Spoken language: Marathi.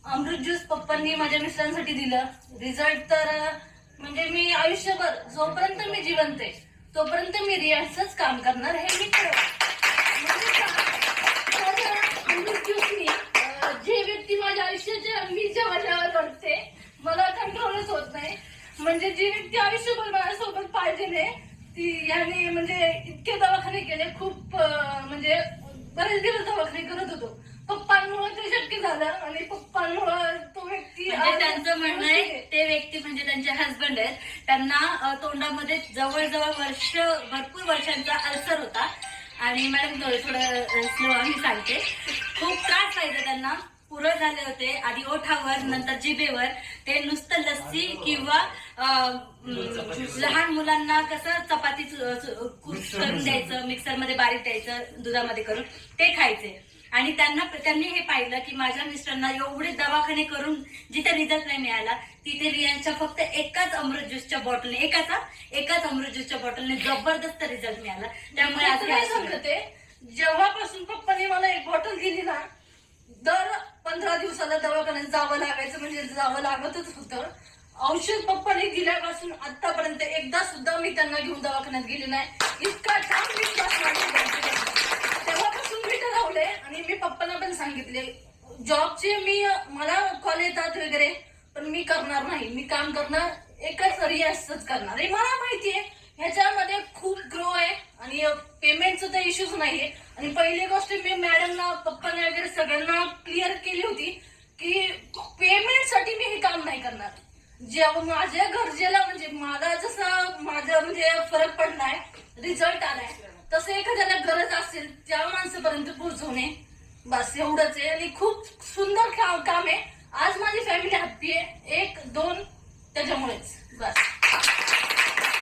अमृत ज्यूस पप्पांनी माझ्या मिस्टरांसाठी दिलं. रिझल्ट तर म्हणजे मी आयुष्यभर जोपर्यंत मी जिवंत आहे तोपर्यंत मी रियाजच काम करणार हे मी ठरवलं. अमृत ज्यूसनी जे व्यक्ती माझ्या आयुष्याच्या मी जेव्हा रडते मला कंट्रोलच होत नाही. म्हणजे जी व्यक्ती आयुष्यभर माझ्यासोबत पाहिजे नाही ती याने म्हणजे इतके दवाखाने केले. खूप म्हणजे बरेच दिवस दवाखाने करत होतो. पप्पांमुळे ते शक्य झालं आणि पप्पांमुळे तो व्यक्ती म्हणजे त्यांचं म्हणणं आहे ते व्यक्ती म्हणजे त्यांचे हसबंड आहेत. त्यांना तोंडामध्ये जवळजवळ भरपूर वर्षांचा अल्सर होता. आणि मॅडम थोडं स्लो आम्ही सांगते. खूप त्रास व्हायचा त्यांना. पुरळ झाले होते आधी ओठावर नंतर जिभेवर. ते नुसतं लस्सी किंवा लहान मुलांना कसं चपाती करून द्यायचं मिक्सरमध्ये बारीक द्यायचं दुधामध्ये करून ते खायचे. आणि त्यांनी हे पाहिलं की माझ्या मिस्टरांना एवढे दवाखाने करून जिथे रिझल्ट नाही मिळाला तिथे रियांच्या फक्त एकाच अमृत ज्यूसच्या बॉटलने जबरदस्त रिझल्ट मिळाला. त्यामुळे आज काय सांगते जेव्हापासून पप्पांनी मला एक बॉटल दिली ना दर 15 दिवसाला दवाखान्यात जावं लागायचं. म्हणजे जावं लागतच होतं. औषध पप्पांनी दिल्यापासून आतापर्यंत एकदा सुद्धा मी त्यांना घेऊन दवाखान्यात गेले नाही. इतका ठाम विश्वास तेव्हापासून मी ठरवले आणि मी पप्पांना पण सांगितले जॉबचे मला कॉल येतात वगैरे पण मी करणार नाही. मी काम करणार एकच रियाजच करणार. हे मला माहितीये ह्याच्यामध्ये खूप ग्रो आहे आणि पेमेंटचं तर इश्यूज नाहीये. आणि पहिली गोष्ट मी मॅडमना पप्पांना वगैरे सगळ्यांना क्लिअर केली होती की पेमेंटसाठी मी हे काम नाही करणार. जेव्हा माझ्या गरजेला म्हणजे मला जसं माझं म्हणजे फरक पडलाय रिझल्ट आलाय तसं एखाद्याला गरज असेल त्या माणसापर्यंत पोहोचवणे बस एवढंच आहे. आणि खूप सुंदर काम आहे. आज माझी फॅमिली हॅप्पी आहे. 1 2 त्याच्यामुळेच बस.